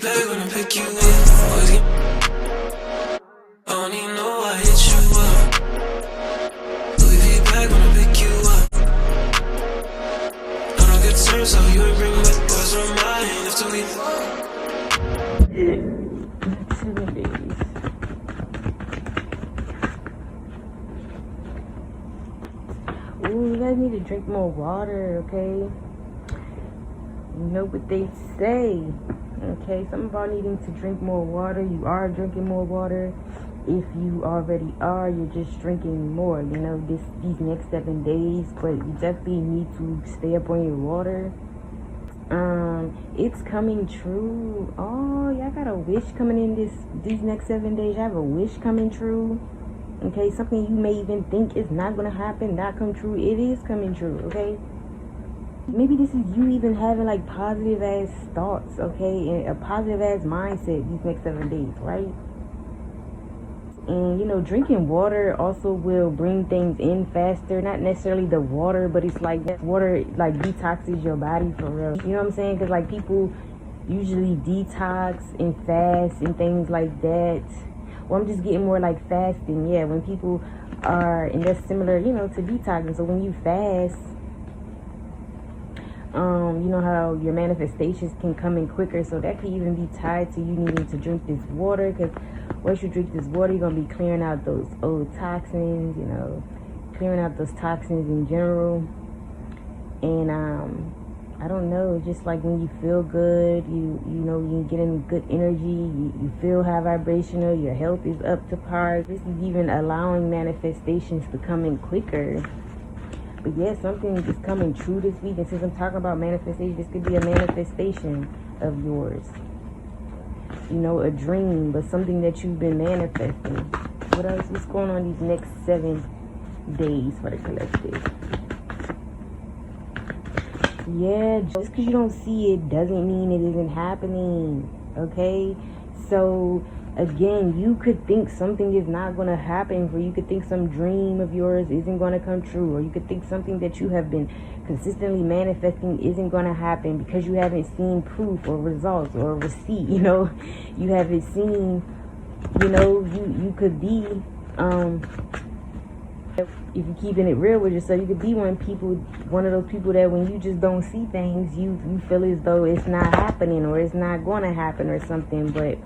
Back when I pick you up, always get. I don't even know I hit you up. Louis V back when I pick you up. On a good terms, so you ain't bring back boys from mine after we. 7 days. Ooh, you guys need to drink more water, okay? You know what they say. Okay, some about needing to drink more water. You are drinking more water. If you already are, you're just drinking more, you know, these next 7 days. But you definitely need to stay up on your water. It's coming true. Oh, y'all got a wish coming in these next 7 days. You have a wish coming true. Okay, something you may even think is not gonna happen, not come true. It is coming true, okay? Maybe this is you even having like positive ass thoughts, okay, and a positive ass mindset these next 7 days, right? And you know, drinking water also will bring things in faster. Not necessarily the water, but it's like that water like detoxes your body for real. You know what I'm saying? Because like people usually detox and fast and things like that. Well, I'm just getting more like fasting. Yeah, when people are, and that's similar, you know, to detoxing. So when you fast, you know how your manifestations can come in quicker, so that could even be tied to you needing to drink this water, because once you drink this water, you're going to be clearing out those old toxins, you know, clearing out those toxins in general. And I don't know, just like when you feel good, you know, you get in good energy, you feel high vibrational, your health is up to par. This is even allowing manifestations to come in quicker. But yeah, something is coming true this week. And since I'm talking about manifestation, this could be a manifestation of yours. You know, a dream, but something that you've been manifesting. What else? What's going on these next 7 days for the collective? Yeah, just because you don't see it doesn't mean it isn't happening. Okay? So again, you could think something is not going to happen for you. You could think some dream of yours isn't going to come true, or you could think something that you have been consistently manifesting isn't going to happen because you haven't seen proof or results or receipt. You know, you haven't seen, you know, you could be if you're keeping it real with yourself, you could be one of those people that when you just don't see things, you feel as though it's not happening or it's not going to happen or something. But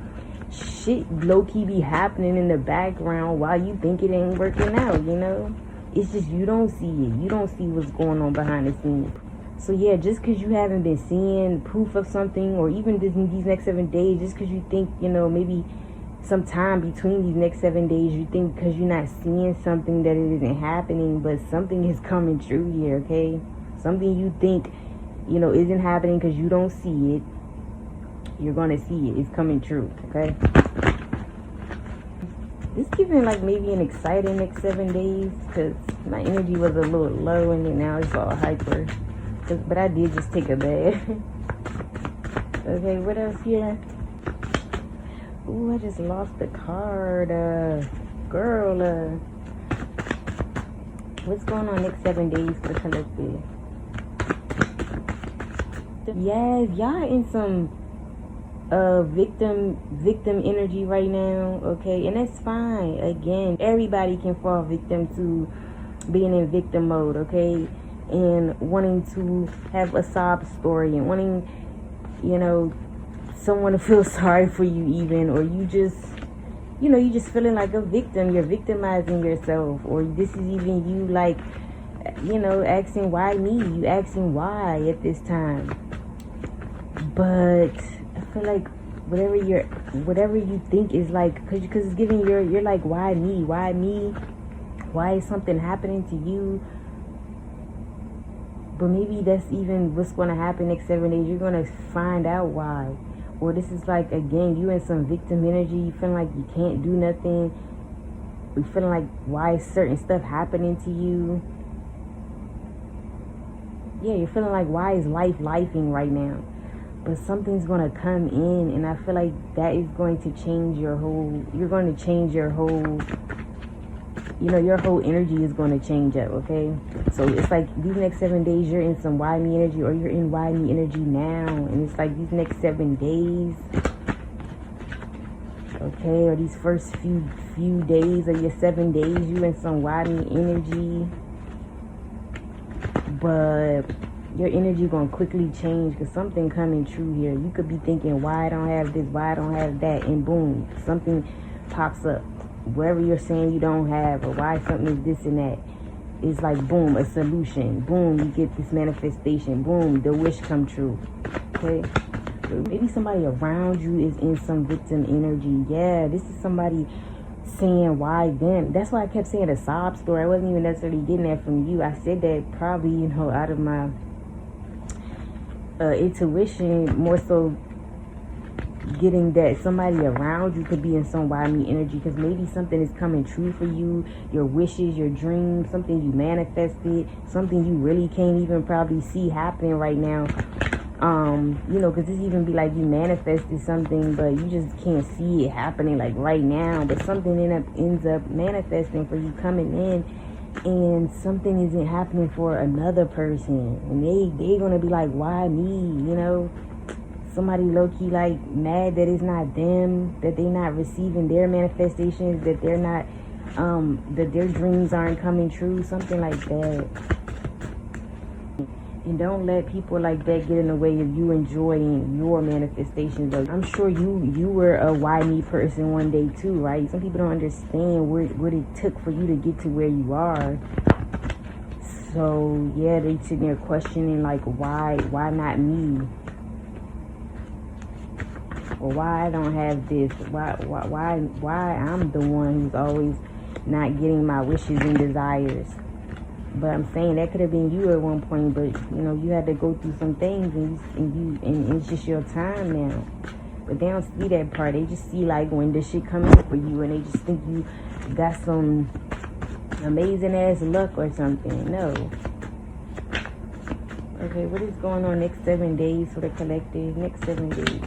shit low-key be happening in the background while you think it ain't working out, you know? It's just you don't see it. You don't see what's going on behind the scenes. So yeah, just because you haven't been seeing proof of something, or even these next 7 days, just because you think, you know, maybe sometime between these next 7 days, you think because you're not seeing something that it isn't happening, but something is coming true here, okay? Something you think, you know, isn't happening because you don't see it. You're gonna see it. It's coming true, okay? This giving like maybe an exciting next 7 days, because my energy was a little low and then now it's all hyper. But I did just take a bath. Okay, what else here? Ooh, I just lost the card. Girl, what's going on next 7 days for the collective? Yes, y'all in some victim energy right now, okay? And that's fine. Again, everybody can fall victim to being in victim mode, okay? And wanting to have a sob story and wanting, you know, someone to feel sorry for you even, or you just, you know, you just feeling like a victim. You're victimizing yourself, or this is even you like, you know, asking why me? You asking why at this time. But I feel like whatever you think is like, because it's giving you're like, why me? Why me? Why is something happening to you? But maybe that's even what's going to happen next 7 days. You're going to find out why. Or this is like, again, you in some victim energy. You feeling like you can't do nothing. You feeling like, why is certain stuff happening to you? Yeah, you're feeling like, why is life lifing right now? But something's going to come in, and I feel like that is going to change your whole, you're going to change your whole, you know, your whole energy is going to change up, okay? So it's like these next 7 days, you're in some why me energy, or you're in why me energy now. And it's like these next 7 days, okay? Or these first few days of your 7 days, you in some why me energy. But your energy gonna quickly change because something coming true here. You could be thinking, why I don't have this, why I don't have that, and boom, something pops up. Wherever you're saying you don't have, or why something is this and that, it's like boom, a solution. Boom, you get this manifestation. Boom, the wish come true. Okay? Maybe somebody around you is in some victim energy. Yeah, this is somebody saying why them. That's why I kept saying a sob story. I wasn't even necessarily getting that from you. I said that probably, you know, out of my intuition, more so getting that somebody around you could be in some why me energy, because maybe something is coming true for you, your wishes, your dreams, something you manifested, something you really can't even probably see happening right now. You know, because this even be like you manifested something, but you just can't see it happening like right now, but something ends up manifesting for you, coming in, and something isn't happening for another person, and they gonna be like, why me? You know, somebody low-key like mad that it's not them, that they not receiving their manifestations, that they're not that their dreams aren't coming true, something like that. And don't let people like that get in the way of you enjoying your manifestations. I'm sure you were a why me person one day too, right? Some people don't understand what it took for you to get to where you are. So yeah, they sitting there questioning like, why not me? Or why I don't have this? Why I'm the one who's always not getting my wishes and desires? But I'm saying that could have been you at one point, but you know, you had to go through some things, and it's just your time now. But they don't see that part. They just see like when this shit comes up for you, and they just think you got some amazing ass luck or something. No. Okay, what is going on next 7 days for the collective? Next 7 days.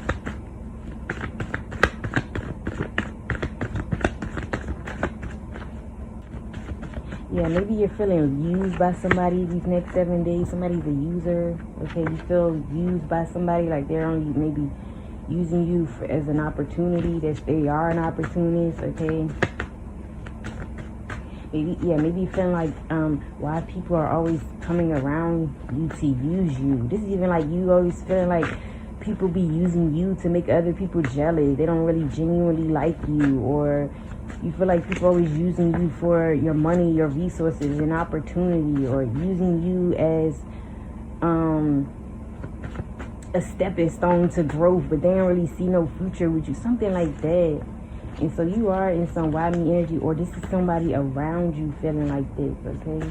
Yeah, maybe you're feeling used by somebody these next 7 days. Somebody's a user. Okay, you feel used by somebody, like they're only maybe using you as an opportunity, that they are an opportunist. Okay. Maybe you feeling like why people are always coming around you to use you. This is even like you always feeling like people be using you to make other people jealous. They don't really genuinely like you, or you feel like people always using you for your money, your resources, and opportunity, or using you as a stepping stone to growth, but they don't really see no future with you, something like that. And so you are in some why me energy, or this is somebody around you feeling like this, okay?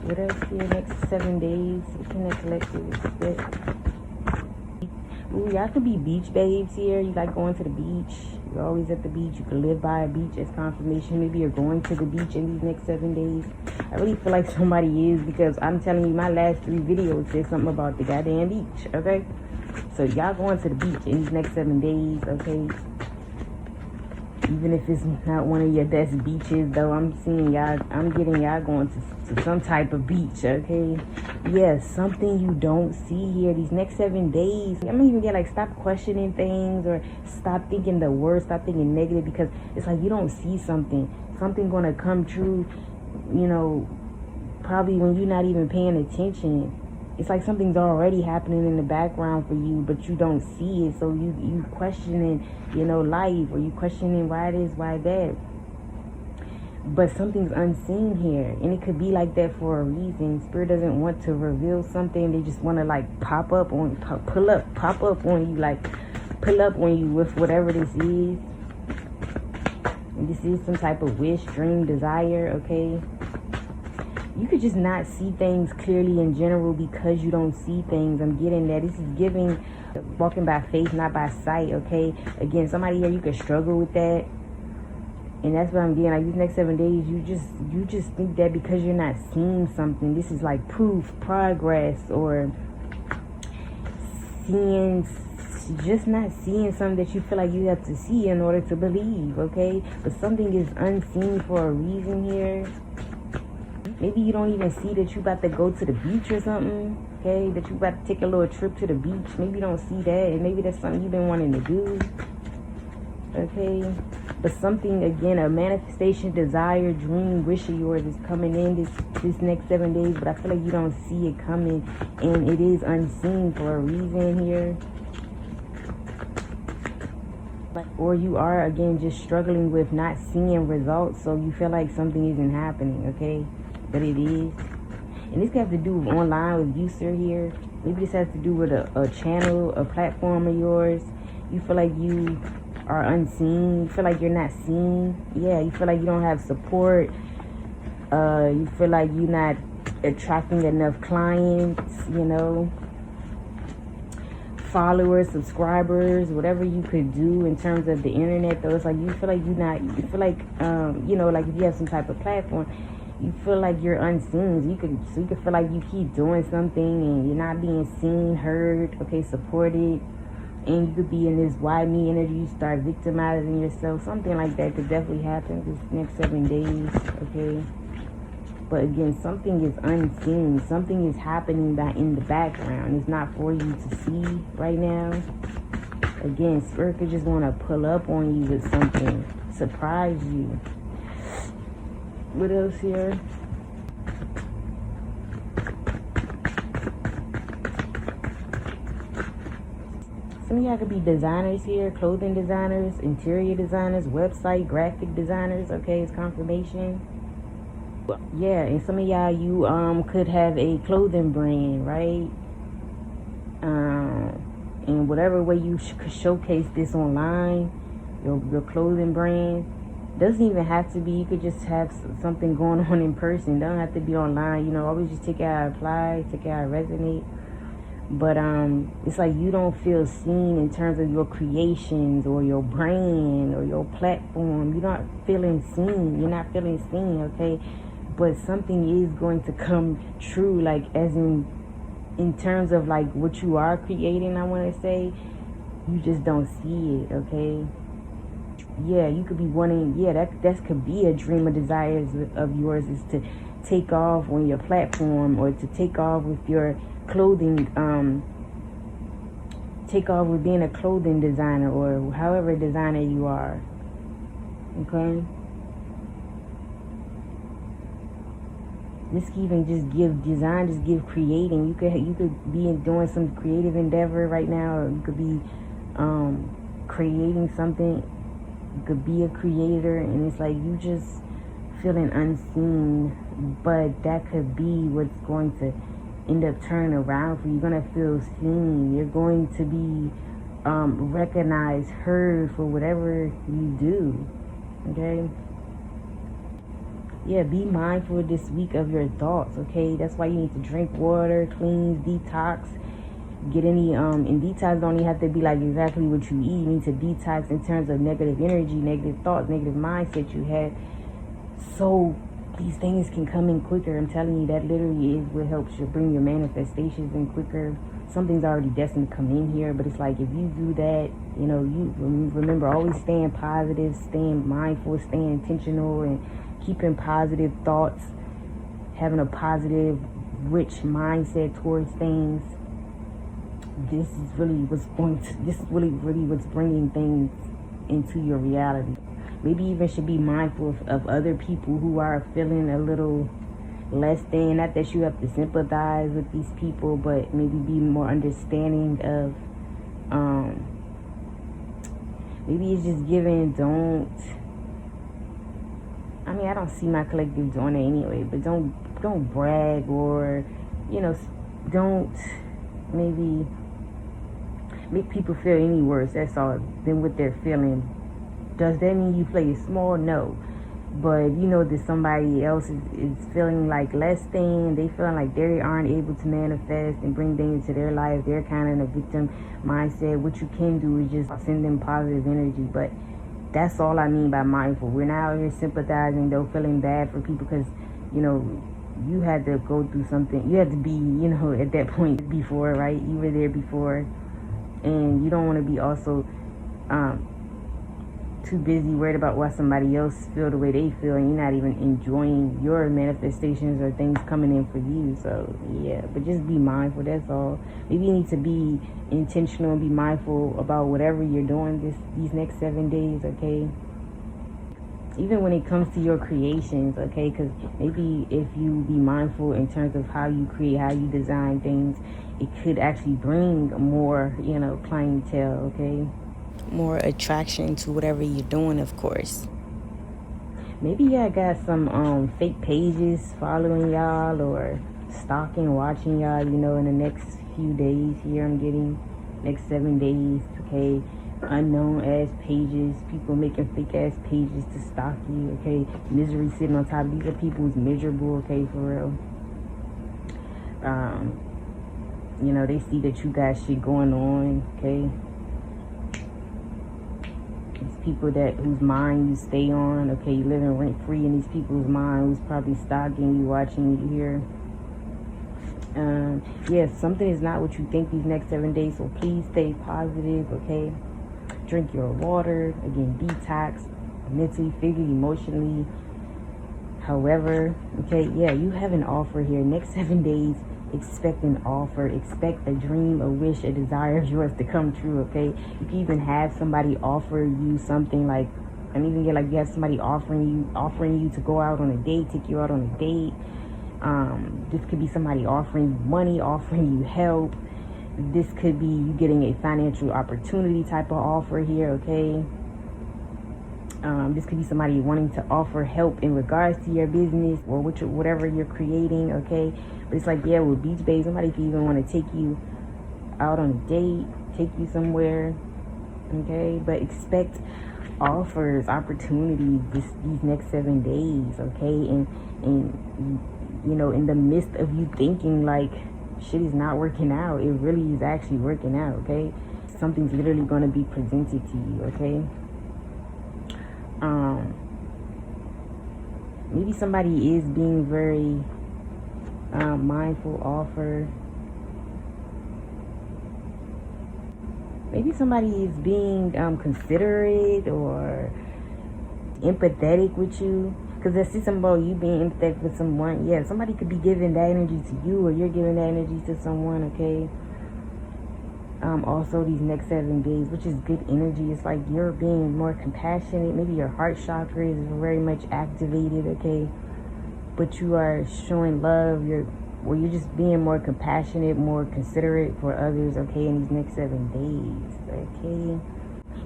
What else here? Next 7 days. What can that collective expect? Ooh, y'all could be beach babes here. You like going to the beach. You're always at the beach. You could live by a beach as confirmation. Maybe you're going to the beach in these next 7 days. I really feel like somebody is, because I'm telling you, my last 3 videos said something about the goddamn beach, okay? So y'all going to the beach in these next 7 days, okay? Even if it's not one of your best beaches, though, I'm seeing y'all, I'm getting y'all going to some type of beach, okay? Yeah, something you don't see here these next 7 days. I'm gonna even get like, stop questioning things, or stop thinking the worst, stop thinking negative, because it's like you don't see something gonna come true, you know, probably when you're not even paying attention. It's like something's already happening in the background for you, but you don't see it. So you questioning, you know, life, or you questioning why this, why that. But something's unseen here, and it could be like that for a reason. Spirit doesn't want to reveal something. They just want to like pop up on you, like pull up on you with whatever this is. And this is some type of wish, dream, desire, okay? You could just not see things clearly in general because you don't see things. I'm getting that. This is giving walking by faith, not by sight, okay? Again, somebody here, you could struggle with that. And that's what I'm getting. Like these next 7 days, you just think that because you're not seeing something, this is like proof, progress, or just not seeing something that you feel like you have to see in order to believe, okay? But something is unseen for a reason here. Maybe you don't even see that you about to go to the beach or something, okay? That you about to take a little trip to the beach. Maybe you don't see that, and maybe that's something you've been wanting to do, okay? But something, again, a manifestation, desire, dream, wish of yours is coming in this next 7 days, but I feel like you don't see it coming, and it is unseen for a reason here. Or you are, again, just struggling with not seeing results, so you feel like something isn't happening, okay? But it is. And this could have to do with online with user here. Maybe this has to do with a channel, a platform of yours. You feel like you are unseen. You feel like you're not seen. Yeah, you feel like you don't have support. You feel like you're not attracting enough clients, you know, followers, subscribers, whatever you could do in terms of the internet. Though it's like you feel like you feel like you know, like if you have some type of platform, you feel like you're unseen. You could feel like you keep doing something and you're not being seen, heard, okay, supported, and you could be in this why me energy. You start victimizing yourself. Something like that could definitely happen this next 7 days, okay? But again, something is unseen. Something is happening in the background. It's not for you to see right now. Again, Spirit could just want to pull up on you with something, surprise you. What else here? Some of y'all could be designers here, clothing designers, interior designers, website, graphic designers, okay, it's confirmation. Yeah, and some of y'all, you could have a clothing brand, right? And whatever way you could showcase this online, your clothing brand, doesn't even have to be. You could just have something going on in person. Don't have to be online. You know, always just take it how it applies, take it how it resonate. But it's like you don't feel seen in terms of your creations or your brand or your platform. You're not feeling seen. You're not feeling seen, okay? But something is going to come true, like as in terms of like what you are creating, I want to say. You just don't see it, okay? Yeah, you could be wanting, yeah, that could be a dream or desires of yours, is to take off on your platform or to take off with your clothing, take off with being a clothing designer or however designer you are, okay? This can even just give design, just give creating. You could be doing some creative endeavor right now, or you could be creating something. You could be a creator, and it's like you just feeling unseen, but that could be what's going to end up turning around for you. You're gonna feel seen. You're going to be recognized, heard for whatever you do, okay? Yeah, be mindful this week of your thoughts, okay? That's why you need to drink water, cleanse, detox. Get any, and detox don't even have to be like exactly what you eat. You need to detox in terms of negative energy, negative thoughts, negative mindset you had. So these things can come in quicker. I'm telling you, that literally is what helps you bring your manifestations in quicker. Something's already destined to come in here, but it's like if you do that, you know, you remember always staying positive, staying mindful, staying intentional, and keeping positive thoughts, having a positive, rich mindset towards things. This is really what's what's bringing things into your reality. Maybe even should be mindful of other people who are feeling a little less than. Not that you have to sympathize with these people, but maybe be more understanding of, maybe it's just giving, I don't see my collective doing it anyway, but don't brag, or, you know, don't maybe make people feel any worse, that's all, than what they're feeling. Does that mean you play it small? No. But you know that somebody else is feeling like less than, they feeling like they aren't able to manifest and bring things into their life. They're kind of in a victim mindset. What you can do is just send them positive energy. But that's all I mean by mindful. We're not out here sympathizing, though, feeling bad for people, because, you know, you had to go through something. You had to be, you know, at that point before, right? You were there before. And you don't want to be also too busy worried about what somebody else feel the way they feel, and you're not even enjoying your manifestations or things coming in for you. So yeah, but just be mindful, that's all. Maybe you need to be intentional and be mindful about whatever you're doing these next 7 days, okay? Even when it comes to your creations, okay? Because maybe if you be mindful in terms of how you create, how you design things, it could actually bring more, clientele, okay? More attraction to whatever you're doing, of course. Maybe y'all got some fake pages following y'all or stalking, watching y'all, in the next few days here. I'm getting next 7 days, okay? Unknown ass pages, people making fake ass pages to stalk you, okay? Misery sitting on top. These are people who's miserable, okay, for real. They see that you got shit going on, okay? It's people whose mind you stay on, okay? You living rent free in these people's mind who's probably stalking you, watching you here. Something is not what you think these next 7 days, so please stay positive, okay? Drink your water, again, detox, mentally, physically, emotionally, however, okay? You have an offer here. Next 7 days, expect an offer, expect a dream, a wish, a desire of yours to come true, okay? You can even have somebody offer you something like, and even get like you have somebody offering you to go out on a date, take you out on a date. This could be somebody offering you money, offering you help. This could be you getting a financial opportunity type of offer here, okay? This could be somebody wanting to offer help in regards to your business or whatever you're creating, okay? But it's like, with Beach Babe, somebody could even want to take you out on a date, take you somewhere, okay? But expect offers, opportunities these next 7 days, okay? And in the midst of you thinking like shit is not working out, it really is actually working out, okay? Something's literally going to be presented to you, okay? Maybe somebody is being very mindful offer. Maybe somebody is being considerate or empathetic with you. Because I see something about you being empathetic with someone. Yeah, somebody could be giving that energy to you, or you're giving that energy to someone, okay? Also, these next 7 days, which is good energy. It's like you're being more compassionate. Maybe your heart chakra is very much activated, okay? But you are showing love. You're just being more compassionate, more considerate for others, okay, in these next 7 days, okay?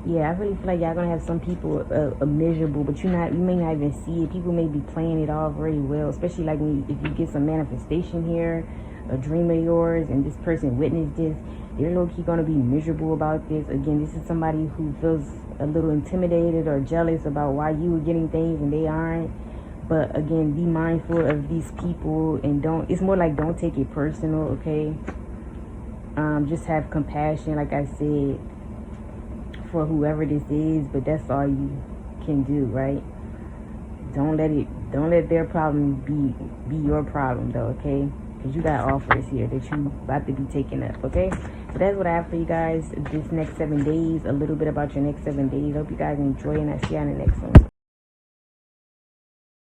I really feel like y'all gonna have some people miserable, but you may not even see it. People may be playing it off very well, especially like if you get some manifestation here, a dream of yours, and this person witnessed this. They're low-key gonna be miserable about this. Again, this is somebody who feels a little intimidated or jealous about why you are getting things and they aren't. But again, be mindful of these people and it's more like don't take it personal, okay? Just have compassion, like I said, for whoever this is, but that's all you can do, right? Don't let their problem be your problem though, okay? Because you got offers here that you about to be taking up, okay? So that's what I have for you guys this next 7 days, a little bit about your next 7 days. Hope you guys enjoy, and I'll see you on the next one.